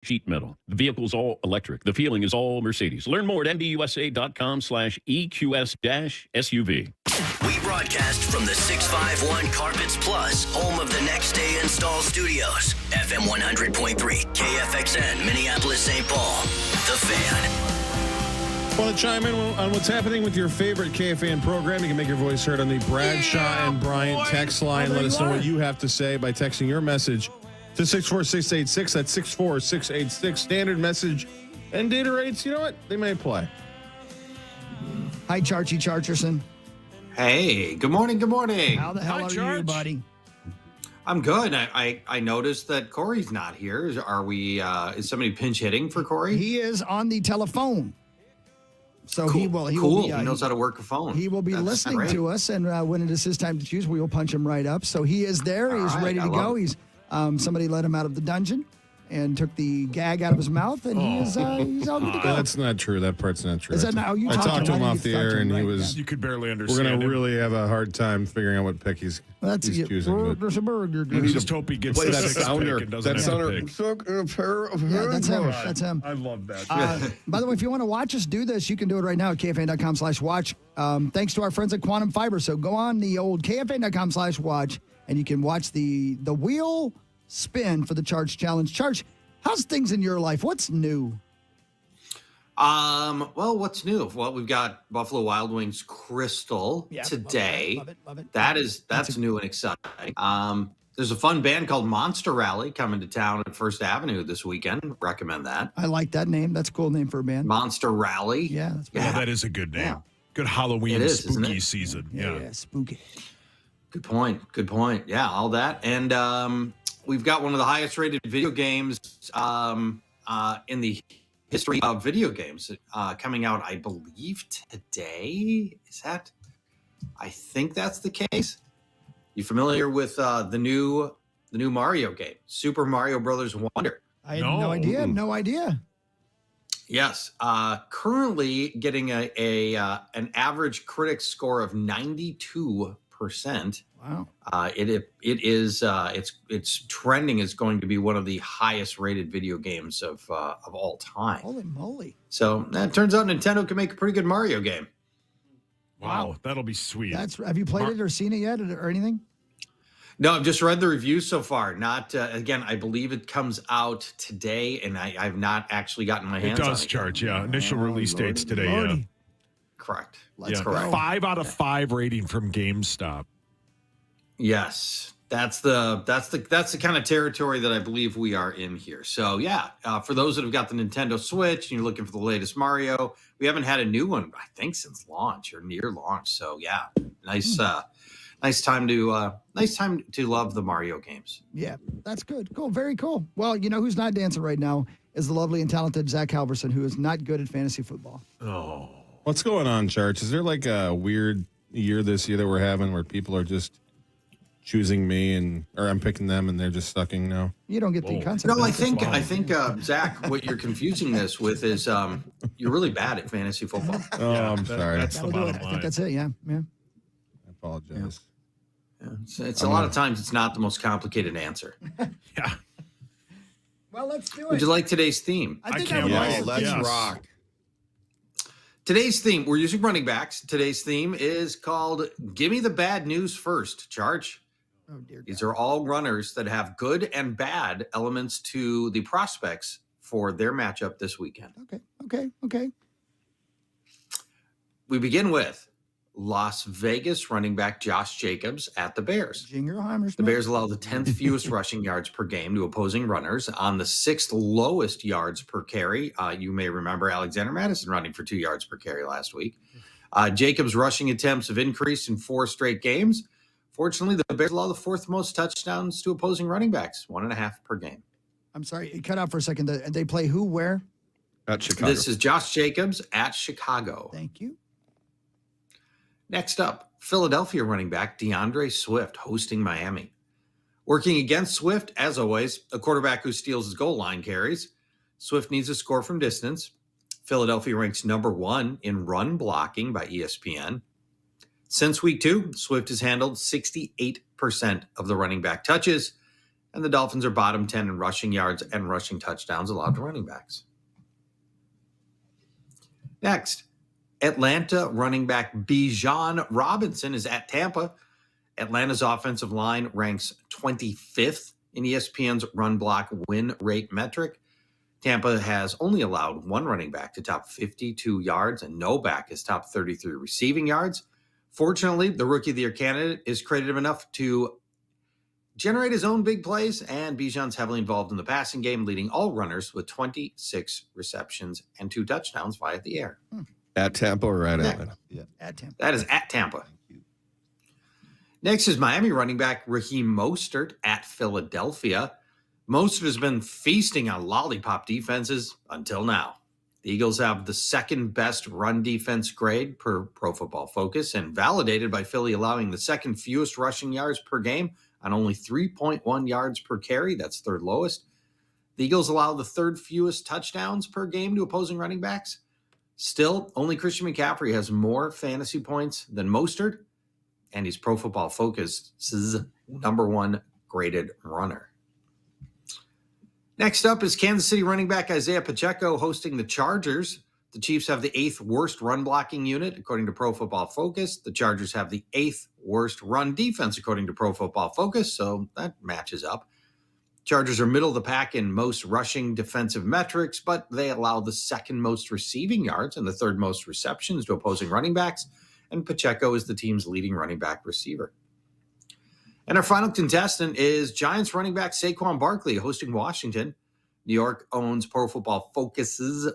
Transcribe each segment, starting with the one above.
sheet metal. The vehicle's all electric. The feeling is all Mercedes. Learn more at mbusa.com/EQS-SUV. We broadcast from the 651 Carpets Plus, home of the Next Day Install Studios. FM 100.3, KFXN, Minneapolis, St. Paul. The Fan. Want to chime in on what's happening with your favorite KFAN program? You can make your voice heard on the Bradshaw and Bryant text line. Let us know what you have to say by texting your message to 64686. That's 64686. Standard message and data rates, you know what? They may apply. Hi, Charchy Charcherson. Hey, good morning, good morning. How the hell are you, buddy? I'm good. I noticed that Cory's not here. Is somebody pinch hitting for Cory? He is on the telephone. So cool. he will he knows how to work a phone. He will be listening to us, and when it is his time to choose, we will punch him right up. So he is there. He's ready to go. He's somebody let him out of the dungeon and took the gag out of his mouth, and he's all good to go. That's not true. That part's not true. Is that not? I talked to him off the air, and he was. You could barely understand. We're going to really have a hard time figuring out what pick he's choosing. There's a burger. I just hope he gets the six pick and doesn't have to pick. Yeah, that's him. That's him. I love that. By the way, if you want to watch us do this, you can do it right now at KFAN.com/watch. Thanks to our friends at Quantum Fiber. So go on the old KFAN.com/watch, and you can watch the wheel spin for the Charch Challenge. Charch, how's things in your life? What's new? Well, what's new? Well, we've got Buffalo Wild Wings Kriesel today. Love it. That's new and exciting. There's a fun band called Monster Rally coming to town at First Avenue this weekend. Recommend that. I like that name. That's a cool name for a band. Monster Rally. Yeah, that is a good name. Yeah. Good Halloween spooky season. Yeah, spooky. Good point. Yeah, all that. And we've got one of the highest rated video games in the history of video games coming out, I believe, today. I think that's the case. You familiar with the new Mario game, Super Mario Brothers Wonder? I had no idea. No idea. Yes. Currently getting an average critic score of 92%. Wow. It's trending as going to be one of the highest rated video games of all time. Holy moly. So that turns out Nintendo can make a pretty good Mario game. Wow. That'll be sweet. Have you played it or seen it yet or anything? No, I've just read the reviews so far. Not again, I believe it comes out today, and I've not actually gotten my hands on it. It does, Charch, yeah. Initial release dates today, yeah. Correct. Let's go. 5 out of 5 rating from GameStop. Yes, that's the kind of territory that I believe we are in here. So yeah, for those that have got the Nintendo Switch and you're looking for the latest Mario, we haven't had a new one, I think, since launch or near launch. So yeah, nice time to love the Mario games. Yeah, that's good. Cool, very cool. Well, you know who's not dancing right now is the lovely and talented Zach Halverson, who is not good at fantasy football. Oh, what's going on, Charch? Is there like a weird year this year that we're having where people are just choosing me or I'm picking them and they're just sucking now? You don't get the concept. No, I think Zach, what you're confusing this with is you're really bad at fantasy football. Oh, yeah, I'm sorry. That's the bottom line. I think that's it. Yeah. I apologize. Yeah. It's a lot of times it's not the most complicated answer. Yeah. Well, let's do it. Would you like today's theme? I think can't would wait. like it. Let's rock. Today's theme, we're using running backs. Today's theme is called Gimme the Bad News First, Charch. Oh, dear God. These are all runners that have good and bad elements to the prospects for their matchup this weekend. Okay. We begin with Las Vegas running back Josh Jacobs at the Bears. The Bears allow the 10th fewest rushing yards per game to opposing runners on the 6th lowest yards per carry. You may remember Alexander Madison running for 2 yards per carry last week. Jacobs' rushing attempts have increased in 4 straight games. Fortunately, the Bears allow the 4th most touchdowns to opposing running backs, 1.5 per game. I'm sorry, it cut out for a second. They play who, where? At Chicago. This is Josh Jacobs at Chicago. Thank you. Next up, Philadelphia running back DeAndre Swift hosting Miami. Working against Swift, as always, a quarterback who steals his goal line carries. Swift needs a score from distance. Philadelphia ranks number 1 in run blocking by ESPN. Since week 2, Swift has handled 68% of the running back touches. And the Dolphins are bottom 10 in rushing yards and rushing touchdowns allowed to running backs. Next, Atlanta running back Bijan Robinson is at Tampa. Atlanta's offensive line ranks 25th in ESPN's run block win rate metric. Tampa has only allowed one running back to top 52 yards and no back has top 33 receiving yards. Fortunately, the Rookie of the Year candidate is creative enough to generate his own big plays, and Bijan's heavily involved in the passing game, leading all runners with 26 receptions and 2 touchdowns via the air. At Tampa or at Atlanta? Yeah, at Tampa. That is at Tampa. Next is Miami running back Raheem Mostert at Philadelphia. Mostert has been feasting on lollipop defenses until now. The Eagles have the second best run defense grade per Pro Football Focus and validated by Philly allowing the second fewest rushing yards per game on only 3.1 yards per carry. That's third lowest. The Eagles allow the third fewest touchdowns per game to opposing running backs. Still, only Christian McCaffrey has more fantasy points than Mostert, and he's Pro Football Focus's number 1 graded runner. Next up is Kansas City running back Isaiah Pacheco hosting the Chargers. The Chiefs have the 8th worst run blocking unit, according to Pro Football Focus. The Chargers have the 8th worst run defense, according to Pro Football Focus, so that matches up. Chargers are middle of the pack in most rushing defensive metrics, but they allow the second most receiving yards and the third most receptions to opposing running backs, and Pacheco is the team's leading running back receiver. And our final contestant is Giants running back Saquon Barkley hosting Washington. New York owns Pro Football Focus's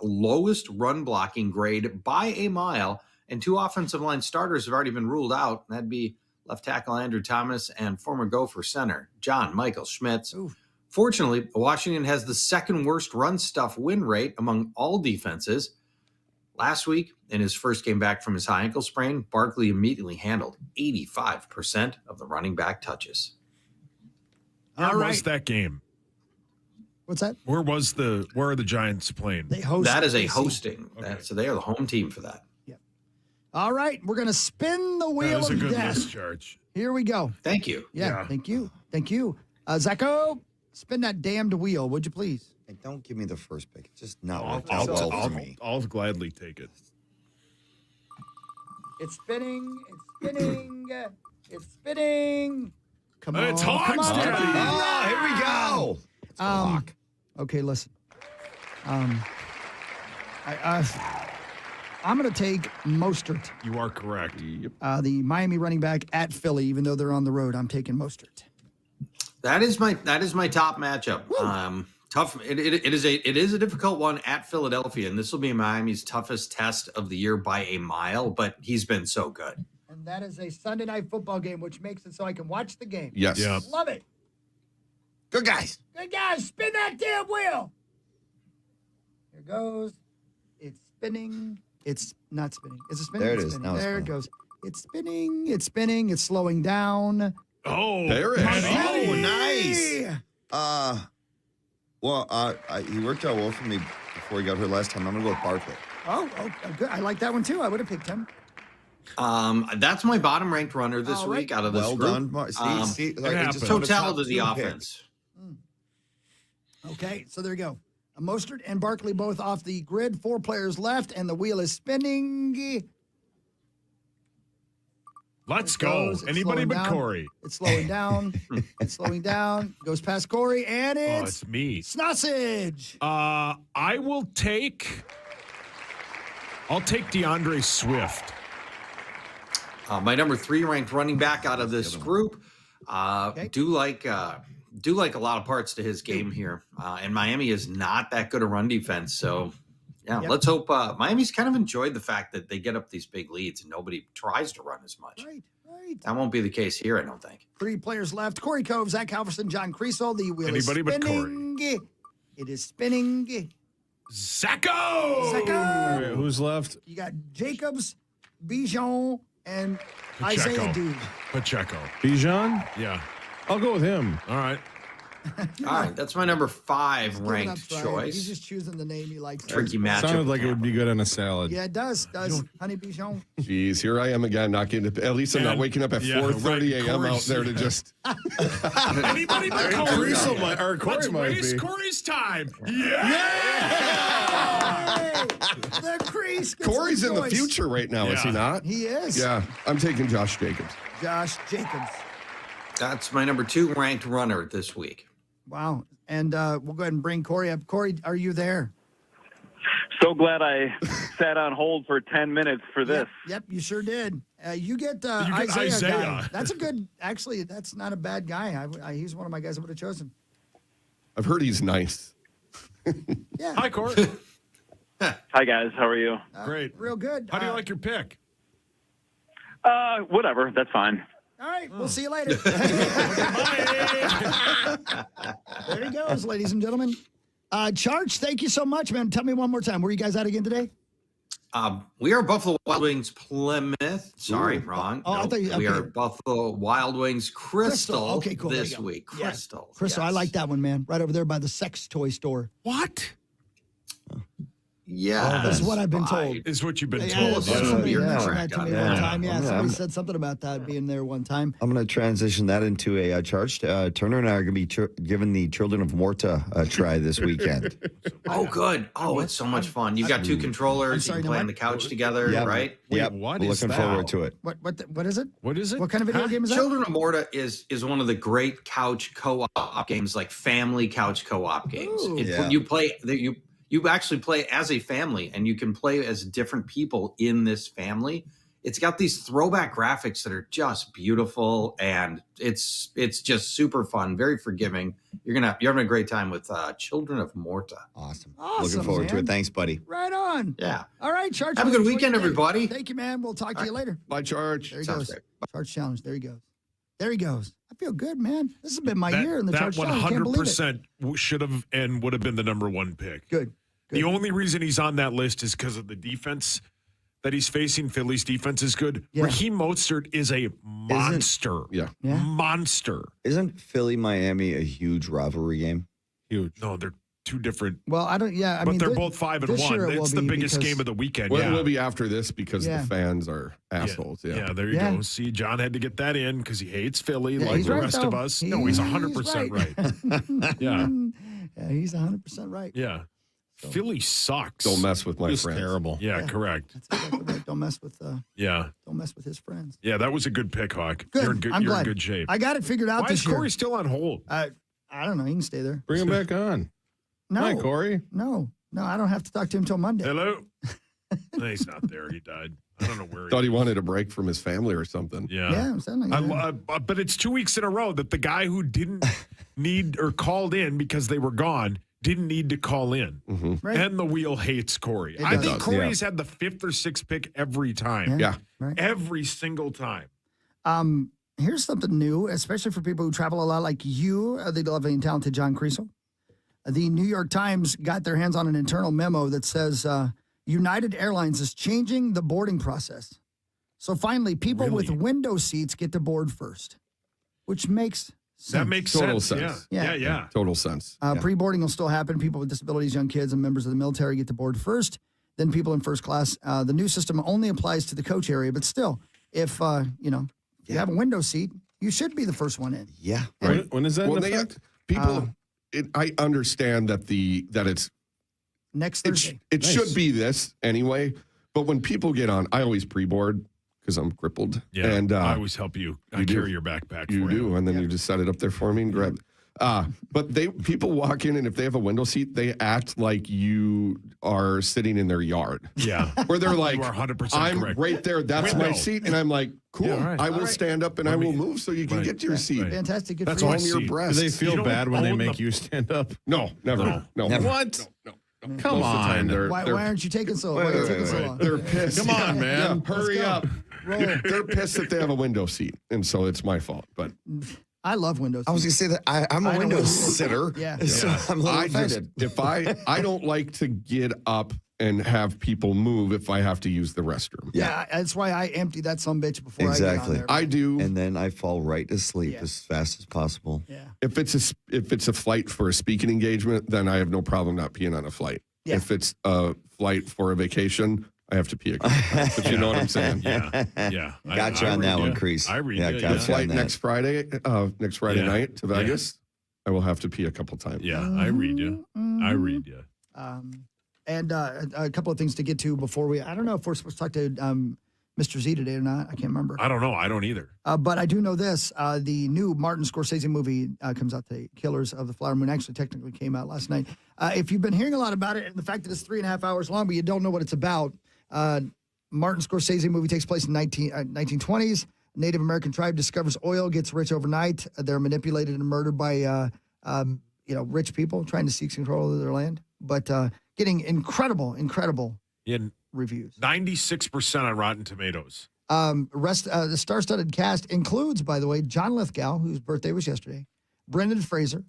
lowest run blocking grade by a mile, and 2 offensive line starters have already been ruled out. That'd be left tackle Andrew Thomas and former Gopher center John Michael Schmitz. Ooh. Fortunately, Washington has the second worst run stuff win rate among all defenses. Last week, in his first game back from his high ankle sprain, Barkley immediately handled 85% of the running back touches. Where was that game? What's that? Where are the Giants playing? They host. That is a KC. hosting. Okay. So they are the home team for that. Yep. All right, we're going to spin the wheel That was a of good death. list, Charch. Here we go. Thank you. Yeah, thank you. Thank you. Zacho, spin that damned wheel, would you please? Hey, don't give me the first pick. It's just not I'll, worked out well for me. I'll gladly take it. It's spinning. It's spinning. It's spinning. Come on. It's Hawks come on. time. Oh, here we go. It's a lock. Okay, listen. I'm going to take Mostert, You are correct. the Miami running back at Philly. Even though they're on the road, I'm taking Mostert. That is my top matchup. Tough. It is a difficult one at Philadelphia, and this will be Miami's toughest test of the year by a mile. But he's been so good. And that is a Sunday night football game, which makes it so I can watch the game. Yes. Yeah. Love it. Good guys. Good guys, spin that damn wheel. Here it goes. It's spinning. It's not spinning. Is it spinning? There it It's is. spinning. Now it's there it spinning. goes. It's spinning. It's spinning. It's slowing down. Oh, There it is. Penny. Oh, nice. He worked out well for me before he got hurt last time. I'm gonna go with Barkley. Oh, good. I like that one too. I would have picked him. That's my bottom ranked runner this All right. week out of this Well group. done, Mark. See, like, happens. it's just one of the top Totality of the 2 picks. offense. Okay, so there you go. Mostert and Barkley both off the grid. 4 players left, and the wheel is spinning. Let's It go. goes. It's Anybody slowing but down. Corey. It's slowing down. It's slowing down. Goes past Cory, and Oh, it's it's me. Snossage. I'll take DeAndre Swift. My number 3 ranked running back out of this group. Do like a lot of parts to his game here. And Miami is not that good a run defense. So, Yep. let's hope Miami's kind of enjoyed the fact that they get up these big leads and nobody tries to run as much. Right. That won't be the case here, I don't think. 3 players left. Corey Cove, Zach Halverson, John Kriesel. The wheel Anybody is but spinning. It is spinning. Zacko! Zacko! All right, who's left? You got Jacobs, Bijan, and Pacheco. Isaiah Dude. Pacheco. Bijan? Yeah. I'll go with him. All right. All right, that's my number 5 ranked He's choice. just choosing the name he likes. Tricky matchup. Sounded like it would be good on a salad. Yeah, it does. Honey Bichon. Jeez, here I am again, not getting to, at least I'm not waking up at 4:30 a.m. out there to just. Anybody but Cory. Corey might Waste be. Cory's time. Hey, the Kriesel gets Corey's in the choice. future right now, is he Yeah. not? He is. Yeah, I'm taking Josh Jacobs. Josh Jacobs. That's my number 2 ranked runner this week. Wow. And we'll go ahead and bring Cory up. Cory, are you there? So glad I sat on hold for 10 minutes for this. Yep, you sure did. You get Isaiah. Isaiah. Guy. That's a good, actually, that's not a bad guy. He's one of my guys I would have chosen. I've heard he's nice. Yeah. Hi, Cory. Hi, guys. How are you? Great. Real good. How do you like your pick? Whatever. That's fine. All right, we'll see you later. There he goes, ladies and gentlemen. Charch, thank you so much, man. Tell me one more time. Where are you guys at again today? We are Buffalo Wild Wings Plymouth. Sorry, wrong. Oh, I thought you- We okay. are Buffalo Wild Wings Crystal. Okay, cool. There This you go. week. Yeah. Crystal. Crystal, I yes. like that one, man. Right over there by the sex toy store. What Yeah. That's what I've been told. is what you've been Yeah, told? somebody Yeah. mentioned that to me Yeah. one time. Yeah, Yeah. somebody said something about that being there one time. I'm going to transition that into a charge. Turner and I are going to be giving the Children of Morta a try this weekend. Oh, good. Oh, it's so much fun. You've got 2 controllers. sorry, You can no, play what? on the couch together, Yep. right? Yep. what We're is looking that? forward to it. What is it? What is it? What kind of video game is that? Children of Morta is one of the great couch co-op games, like family couch co-op games. Ooh. Yeah. You actually play as a family, and you can play as different people in this family. It's got these throwback graphics that are just beautiful, and it's just super fun, very forgiving. You're having a great time with Children of Morta. Awesome. Awesome, Looking forward to man. it. Thanks, buddy. Right on. Yeah. All right, Charch. Have a good enjoy weekend, your day. everybody. Thank you, man. We'll talk to you later. Bye, Charge. There he Sounds goes. great. Charch Challenge. There he goes. There he goes. I feel good, man. This has been my year in the that Charch Challenge. I can't believe it. 100% should have and would have been the number 1 pick. Good. The only reason he's on that list is because of the defense that he's facing. Philly's defense is good. Yeah. Raheem Mostert is a monster. Yeah. Yeah. Monster. Isn't Philly Miami a huge rivalry game? Huge. No, they're 2 different. Well, I don't. Yeah, I But mean, they're thi- both 5 and this 1. year it will It's the be biggest because- game of the weekend. Well, yeah. it will be after this because Yeah. the fans are assholes. Yeah. Yeah, there you Yeah. go. See, John had to get that in because he hates Philly Yeah, like he's the right, rest though. of us. No, he's 100% right. Yeah. Yeah, he's 100% right. Yeah. Philly sucks. Don't mess with my Just friends. terrible. Yeah, correct. That's exactly right. Don't mess with his friends. Yeah, that was a good pick, Hawk. Good. You're in good, I'm you're glad. in good shape. I got it figured out Why this is year. Cory still on hold? I don't know. He can stay there. Bring him back on. No, Hi, Cory. no, I don't have to talk to him till Monday. Hello? No, he's not there. He died. I don't know where Thought he is. wanted a break from his family or something. Yeah, I'm saying like that. But it's 2 weeks in a row that the guy who didn't need or called in because they were gone didn't need to call in. Right. And the wheel hates Cory. It I does. think Cory's had the 5th or 6th pick every time. Yeah. Right. Every single time. Here's something new, especially for people who travel a lot like you, the lovely and talented John Kriesel. The New York Times got their hands on an internal memo that says United Airlines is changing the boarding process. So finally, people with window seats get to board first, which makes sense. That makes Total sense. sense. Yeah. Yeah. Total sense. Pre-boarding will still happen. People with disabilities, young kids, and members of the military get to board first. Then people in first class. The new system only applies to the coach area, but still, if you have a window seat, you should be the first one in. Yeah. When is that in effect? I understand that it's Next Thursday. it should be this anyway. But when people get on, I always pre-board because I'm crippled. Yeah. And I always help you. I do. carry your backpack you for do, you. and then you just set it up there for me and grab. But people walk in, and if they have a window seat, they act like you are sitting in their yard. Yeah. Where they're like, You are 100% I'm correct. right there. That's my Window. seat. And I'm like, cool. Yeah, all right. I will All right. stand up and I will move so you can Right. get to your seat. Right. Fantastic. Good That's for all you. I On your see. breast. Do they You feel don't bad when they own make the- you stand up? No, never. No. What? No. Come Most of the time, on. they're Why aren't you taking so long? Wait, Why are you wait, taking so wait. long? They're pissed. Come on, man. Hurry go. up. Roll. They're pissed that they have a window seat. And so it's my fault. But I love windows. I was going to say that I'm I a know window what- sitter. Yeah. So I'm a little offended. I don't like to get up and have people move if I have to use the restroom. Yeah, that's why I empty that sumbitch before I get on Exactly. there. I do. And then I fall right to sleep as fast as possible. Yeah. If it's a flight for a speaking engagement, then I have no problem not peeing on a flight. Yeah. If it's a flight for a vacation, I have to pee again. But you know what I'm saying? Yeah. Gotcha on that one, Kriesel. I read Yeah, you. gotcha. The flight on that. next Friday night to Vegas, I will have to pee a couple times. Yeah, I read you. I read you. And a couple of things to get to before I don't know if we're supposed to talk to Mr. Z today or not. I can't remember. I don't know. I don't either. But I do know this. The new Martin Scorsese movie comes out today. Killers of the Flower Moon actually technically came out last night. If you've been hearing a lot about it and the fact that it's 3.5 hours long, but you don't know what it's about, Martin Scorsese movie takes place in 1920s. Native American tribe discovers oil, gets rich overnight. They're manipulated and murdered by rich people trying to seize control of their land. But getting incredible reviews. 96% on Rotten Tomatoes. The star-studded cast includes, by the way, John Lithgow, whose birthday was yesterday, Brendan Fraser,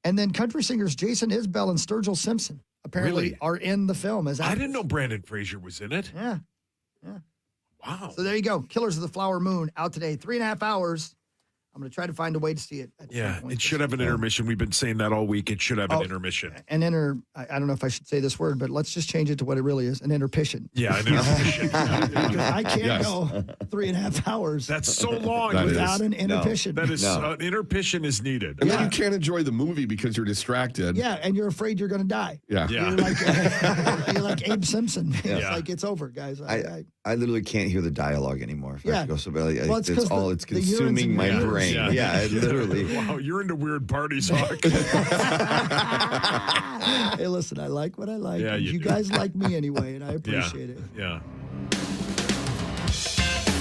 and then country singers Jason Isbell and Sturgill Simpson apparently are in the film as actors. I didn't know Brandon Fraser was in it. Yeah. Wow. So there you go. Killers of the Flower Moon out today. 3.5 hours. I'm going to try to find a way to see it. Yeah, it should have an intermission. We've been saying that all week. It should have an intermission. I don't know if I should say this word, but let's just change it to what it really is, an interpission. Yeah, an intermission. Because I can't go 3.5 hours. That's so long. Without an interpission. That is, an intermission is needed. And then you can't enjoy the movie because you're distracted. Yeah, and you're afraid you're going to die. Yeah. You're like Abe Simpson. It's like, it's over, guys. I literally can't hear the dialogue anymore. If I have to go so badly. Well, it's consuming my brain. Yeah, literally. Wow, you're into weird parties, Hawk. Hey, listen, I like what I like. Yeah, you do. guys like me anyway, and I appreciate it. Yeah.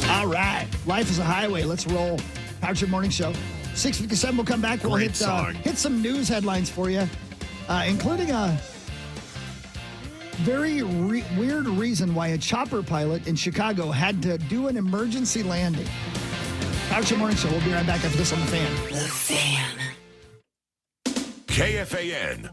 All right. Life is a highway. Let's roll. How's your morning show? 6:57. We'll come back. We'll Great song. hit some news headlines for you, including a very weird reason why a chopper pilot in Chicago had to do an emergency landing. How's your morning show? We'll be right back after this on The Fan. The Fan. KFAN.